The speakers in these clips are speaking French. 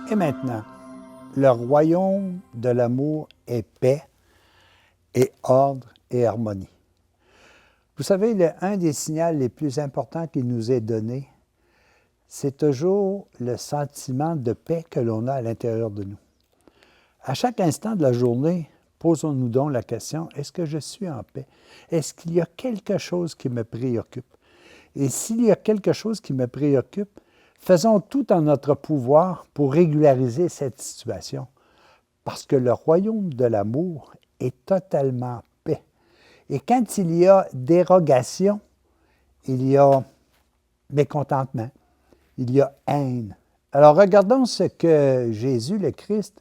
Et maintenant, le royaume de l'amour est paix et ordre et harmonie. Vous savez, un des signaux les plus importants qui nous est donné, c'est toujours le sentiment de paix que l'on a à l'intérieur de nous. À chaque instant de la journée, posons-nous donc la question, est-ce que je suis en paix? Est-ce qu'il y a quelque chose qui me préoccupe? Et s'il y a quelque chose qui me préoccupe, faisons tout en notre pouvoir pour régulariser cette situation. Parce que le royaume de l'amour est totalement paix. Et quand il y a dérogation, il y a mécontentement, il y a haine. Alors regardons ce que Jésus, le Christ,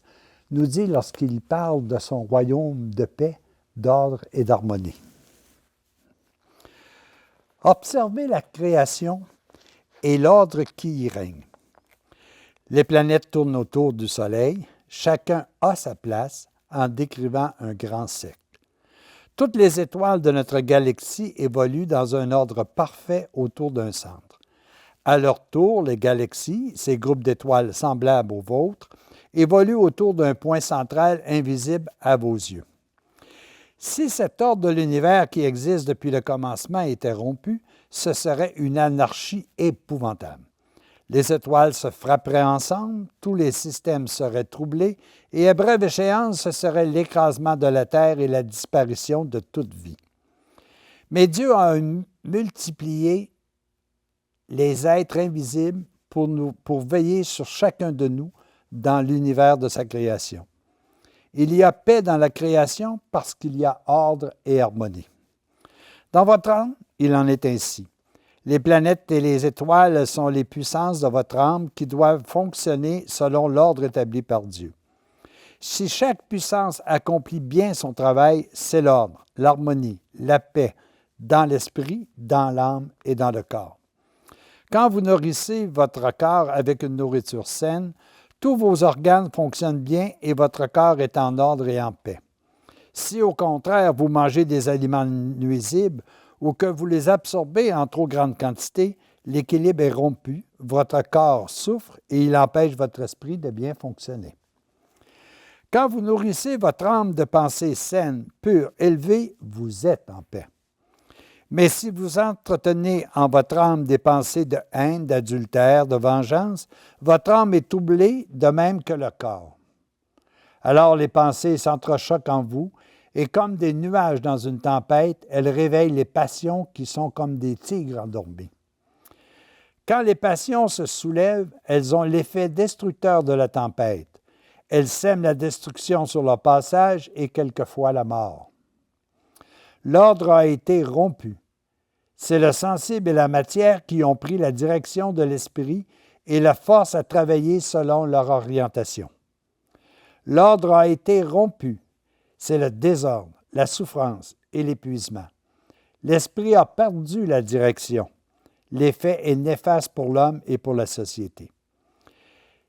nous dit lorsqu'il parle de son royaume de paix, d'ordre et d'harmonie. Observez la création et l'ordre qui y règne. Les planètes tournent autour du Soleil, chacun a sa place en décrivant un grand cercle. Toutes les étoiles de notre galaxie évoluent dans un ordre parfait autour d'un centre. À leur tour, les galaxies, ces groupes d'étoiles semblables aux vôtres, évoluent autour d'un point central invisible à vos yeux. Si cet ordre de l'univers qui existe depuis le commencement était rompu, ce serait une anarchie épouvantable. Les étoiles se frapperaient ensemble, tous les systèmes seraient troublés, et à brève échéance, ce serait l'écrasement de la Terre et la disparition de toute vie. Mais Dieu a multiplié les êtres invisibles pour veiller sur chacun de nous dans l'univers de sa création. Il y a paix dans la création parce qu'il y a ordre et harmonie. Dans votre âme, il en est ainsi. Les planètes et les étoiles sont les puissances de votre âme qui doivent fonctionner selon l'ordre établi par Dieu. Si chaque puissance accomplit bien son travail, c'est l'ordre, l'harmonie, la paix dans l'esprit, dans l'âme et dans le corps. Quand vous nourrissez votre corps avec une nourriture saine, tous vos organes fonctionnent bien et votre corps est en ordre et en paix. Si au contraire vous mangez des aliments nuisibles ou que vous les absorbez en trop grande quantité, l'équilibre est rompu, votre corps souffre et il empêche votre esprit de bien fonctionner. Quand vous nourrissez votre âme de pensées saines, pures, élevées, vous êtes en paix. Mais si vous entretenez en votre âme des pensées de haine, d'adultère, de vengeance, votre âme est troublée de même que le corps. Alors les pensées s'entrechoquent en vous, et comme des nuages dans une tempête, elles réveillent les passions qui sont comme des tigres endormis. Quand les passions se soulèvent, elles ont l'effet destructeur de la tempête. Elles sèment la destruction sur leur passage et quelquefois la mort. L'ordre a été rompu. C'est le sensible et la matière qui ont pris la direction de l'esprit et la force à travailler selon leur orientation. L'ordre a été rompu. C'est le désordre, la souffrance et l'épuisement. L'esprit a perdu la direction. L'effet est néfaste pour l'homme et pour la société.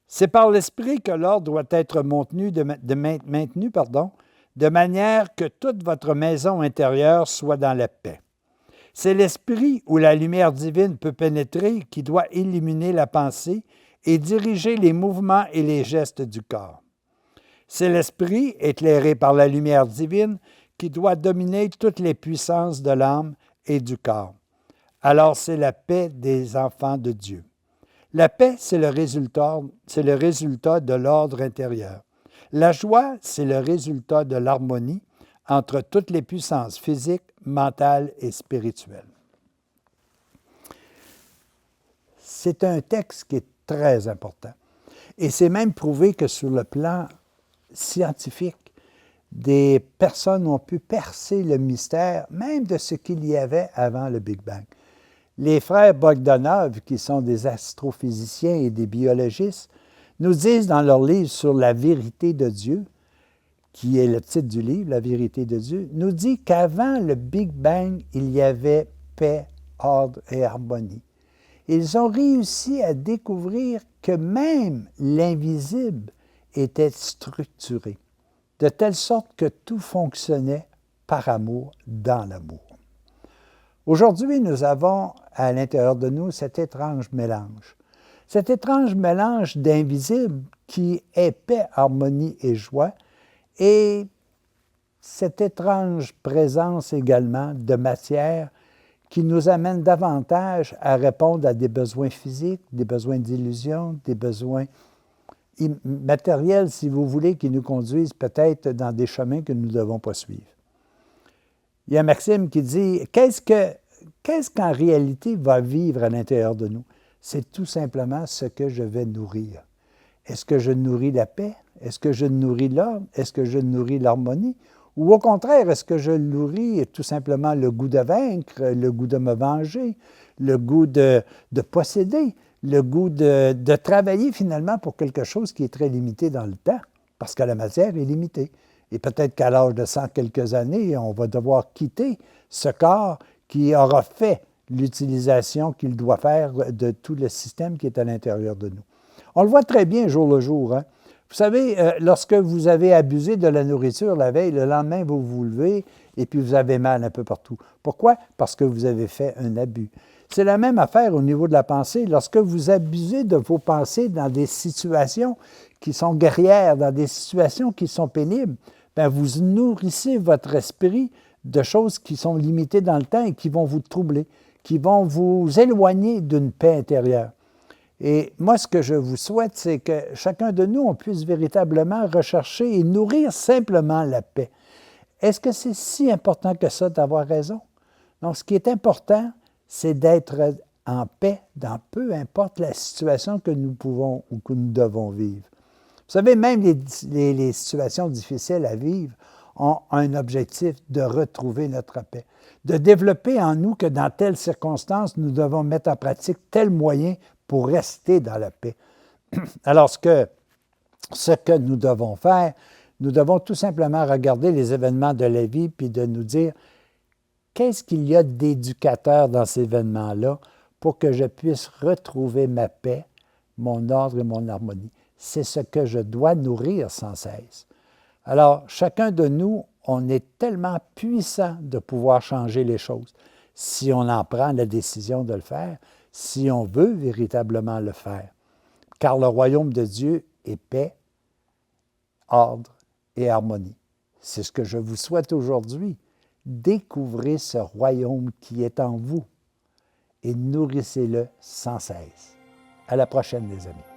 C'est par l'esprit que l'ordre doit être maintenu de manière que toute votre maison intérieure soit dans la paix. C'est l'esprit où la lumière divine peut pénétrer qui doit illuminer la pensée et diriger les mouvements et les gestes du corps. C'est l'esprit, éclairé par la lumière divine, qui doit dominer toutes les puissances de l'âme et du corps. Alors c'est la paix des enfants de Dieu. La paix, c'est le résultat de l'ordre intérieur. La joie, c'est le résultat de l'harmonie entre toutes les puissances physiques, mentales et spirituelles. C'est un texte qui est très important. Et c'est même prouvé que sur le plan scientifique, des personnes ont pu percer le mystère même de ce qu'il y avait avant le Big Bang. Les frères Bogdanov, qui sont des astrophysiciens et des biologistes, nous disent dans leur livre sur la vérité de Dieu, qui est le titre du livre, La vérité de Dieu, nous dit qu'avant le Big Bang, il y avait paix, ordre et harmonie. Ils ont réussi à découvrir que même l'invisible était structuré, de telle sorte que tout fonctionnait par amour, dans l'amour. Aujourd'hui, nous avons à l'intérieur de nous cet étrange mélange. Cet étrange mélange d'invisible qui est paix, harmonie et joie, et cette étrange présence également de matière qui nous amène davantage à répondre à des besoins physiques, des besoins d'illusion, des besoins matériels, si vous voulez, qui nous conduisent peut-être dans des chemins que nous ne devons pas suivre. Il y a Maxime qui dit, qu'est-ce qu'en réalité va vivre à l'intérieur de nous? C'est tout simplement ce que je vais nourrir. Est-ce que je nourris la paix? Est-ce que je nourris l'ordre? Est-ce que je nourris l'harmonie? Ou au contraire, est-ce que je nourris tout simplement le goût de vaincre, le goût de me venger, le goût de posséder, le goût de travailler finalement pour quelque chose qui est très limité dans le temps, parce que la matière est limitée. Et peut-être qu'à l'âge de 100 quelques années, on va devoir quitter ce corps qui aura fait l'utilisation qu'il doit faire de tout le système qui est à l'intérieur de nous. On le voit très bien jour le jour, hein? Vous savez, lorsque vous avez abusé de la nourriture la veille, le lendemain, vous vous levez et puis vous avez mal un peu partout. Pourquoi? Parce que vous avez fait un abus. C'est la même affaire au niveau de la pensée. Lorsque vous abusez de vos pensées dans des situations qui sont guerrières, dans des situations qui sont pénibles, bien, vous nourrissez votre esprit de choses qui sont limitées dans le temps et qui vont vous troubler, qui vont vous éloigner d'une paix intérieure. Et moi, ce que je vous souhaite, c'est que chacun de nous, on puisse véritablement rechercher et nourrir simplement la paix. Est-ce que c'est si important que ça d'avoir raison? Donc, ce qui est important, c'est d'être en paix dans peu importe la situation que nous pouvons ou que nous devons vivre. Vous savez, même les situations difficiles à vivre ont un objectif de retrouver notre paix, de développer en nous que dans telles circonstances, nous devons mettre en pratique tel moyen pour rester dans la paix. Alors, ce que nous devons faire, nous devons tout simplement regarder les événements de la vie puis de nous dire qu'est-ce qu'il y a d'éducateur dans ces événements-là pour que je puisse retrouver ma paix, mon ordre et mon harmonie. C'est ce que je dois nourrir sans cesse. Alors, chacun de nous, on est tellement puissant de pouvoir changer les choses si on en prend la décision de le faire, si on veut véritablement le faire. Car le royaume de Dieu est paix, ordre et harmonie. C'est ce que je vous souhaite aujourd'hui. Découvrez ce royaume qui est en vous et nourrissez-le sans cesse. À la prochaine, les amis.